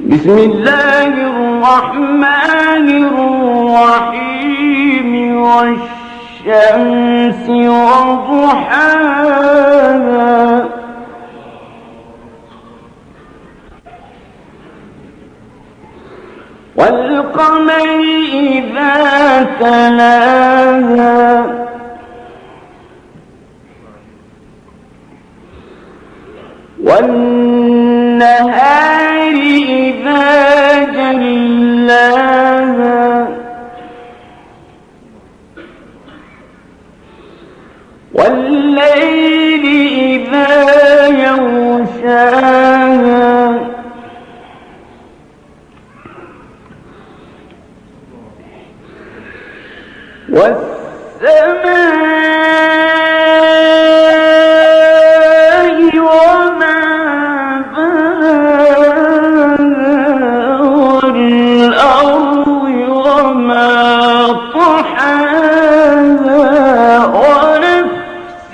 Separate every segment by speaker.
Speaker 1: بسم الله الرحمن الرحيم والشمس وضحاها والقمر إذا تلاها والنهار إذا جلاها والليل إذا يغشاها والسماء وما بناها والأرض وما طحاها ونفس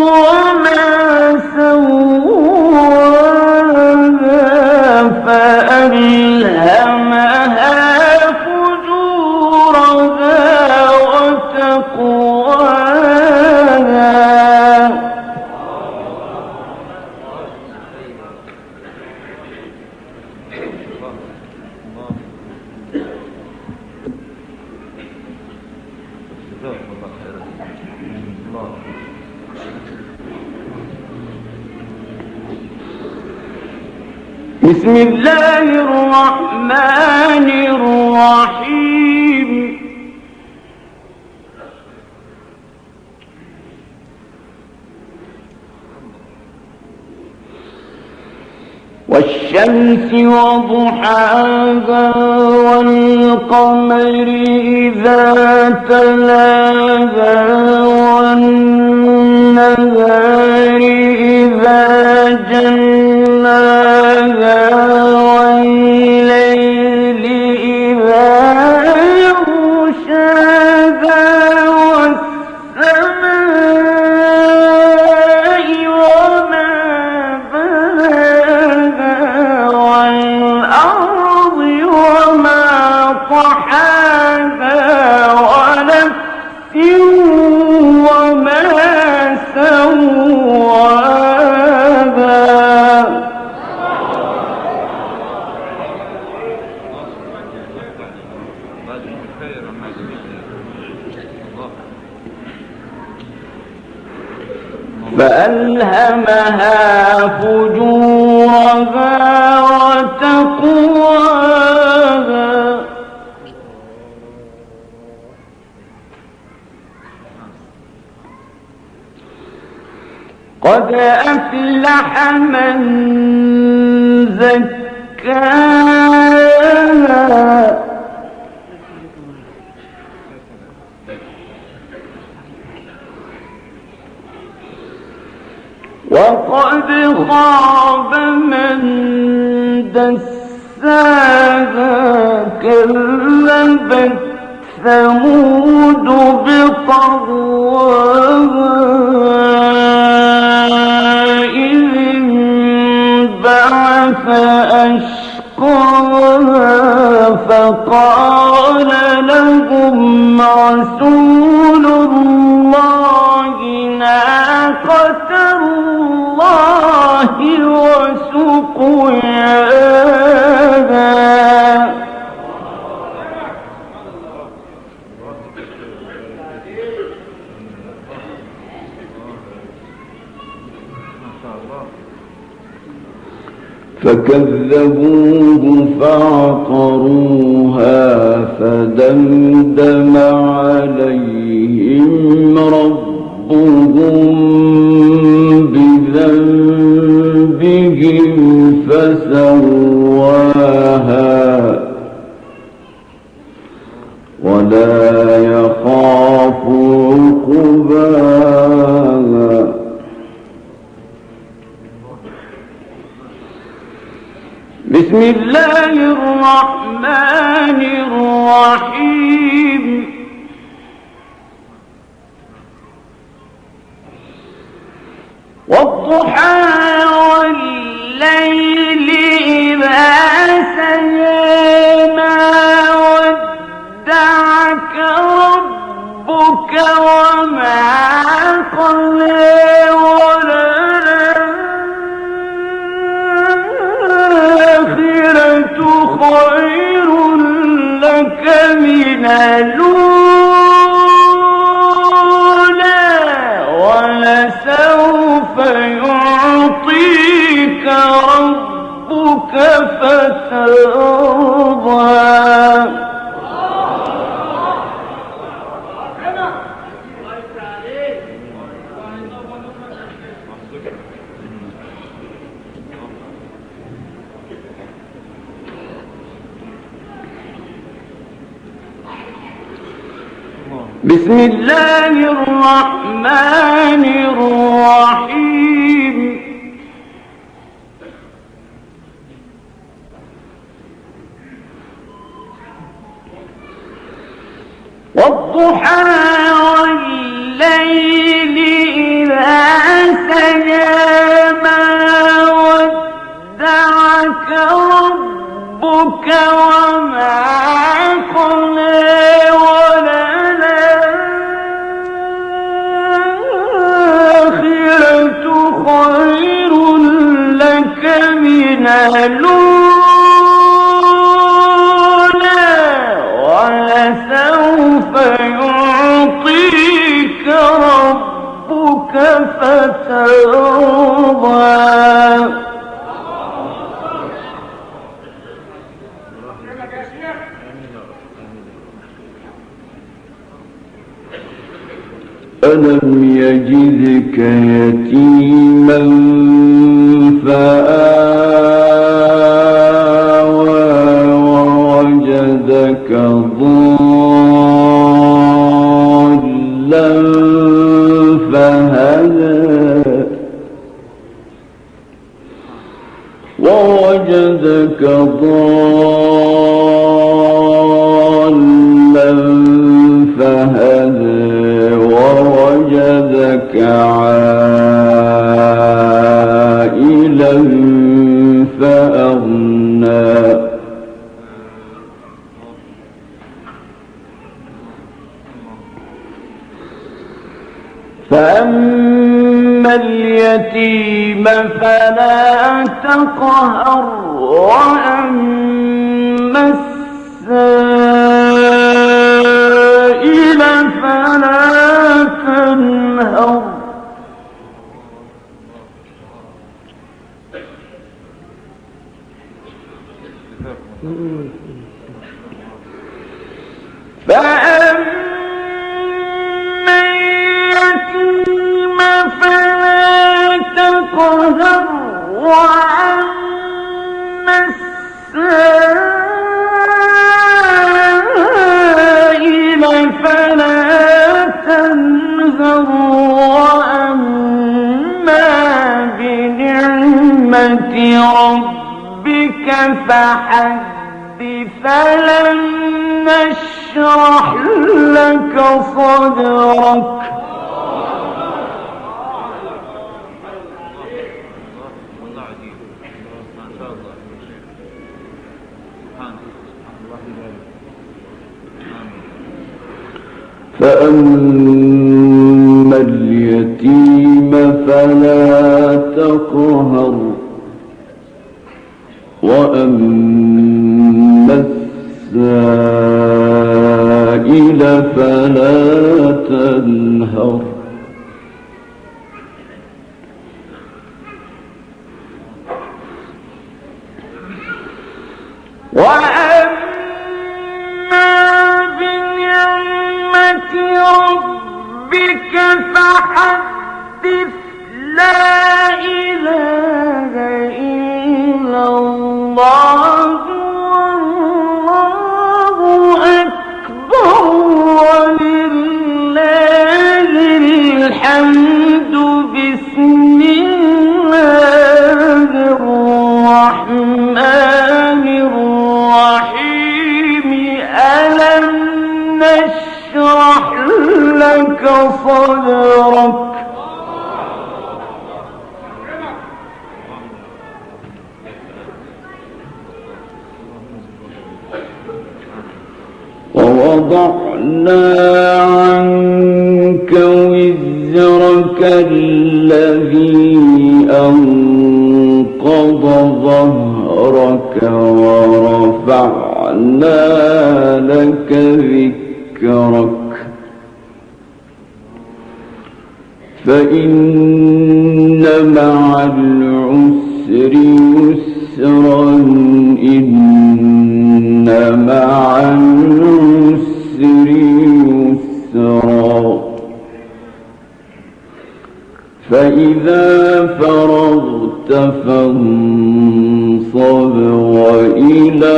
Speaker 1: وما سواها فألهمها بسم الله الرحمن الرحيم والشمس وضحاها والقمر إذا تلاها والنهار إذا جلاها والليل إذا يغشاها والسماء وما بناها والأرض وما طحاها ونفس وما سواها فألهمها فجورها وتقواها قد أفلح من زكاها وقد خاب من دساها كذبت ثمود بطغواها إذ انبعث أشقاها فقال لهم رسول الله ناقة الله وسقياها فكذبوه فعقروها فدمدم عليهم ربهم بذنبهم فسواها ولا يخاف عقباها بسم الله الرحمن الرحيم والضحى والليل من الأولى ولسوف يعطيك ربك فترضى بسم الله الرحمن الرحيم والضحى والليل إذا سجى ما ودعك ربك وما قلى خير لك من الأولى ولسوف يعطيك ربك فترضى ألم يجدك يتيما فآوى ووجدك ضالا فهدى ووجدك ضالا فهدى ووجدك عائلا فأغنى فأما اليتيم فلا تقهر وأما السائل فلا تنهر فأما اليتيم فلا تقهر وأما السائل فلا تنهر وأما بنعمة ربك فحدث فلن نشرح لك صدرك فأما اليتيم فلا تقهر وأما السائل فلا تنهر ربك فحدث لا إله إلا الله والله أكبر ولله الحمد بسم الله الرحمن الرحيم ألم نشرح لك صدرك ووضعنا عنك وزرك ذكرك الذي أنقض ظهرك ورفعنا لك ذكرك فإن مع العسر يسرا إن مع العسر يسرا فإذا فرغت فانصب وإلى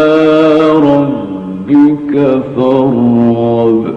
Speaker 1: ربك فارغب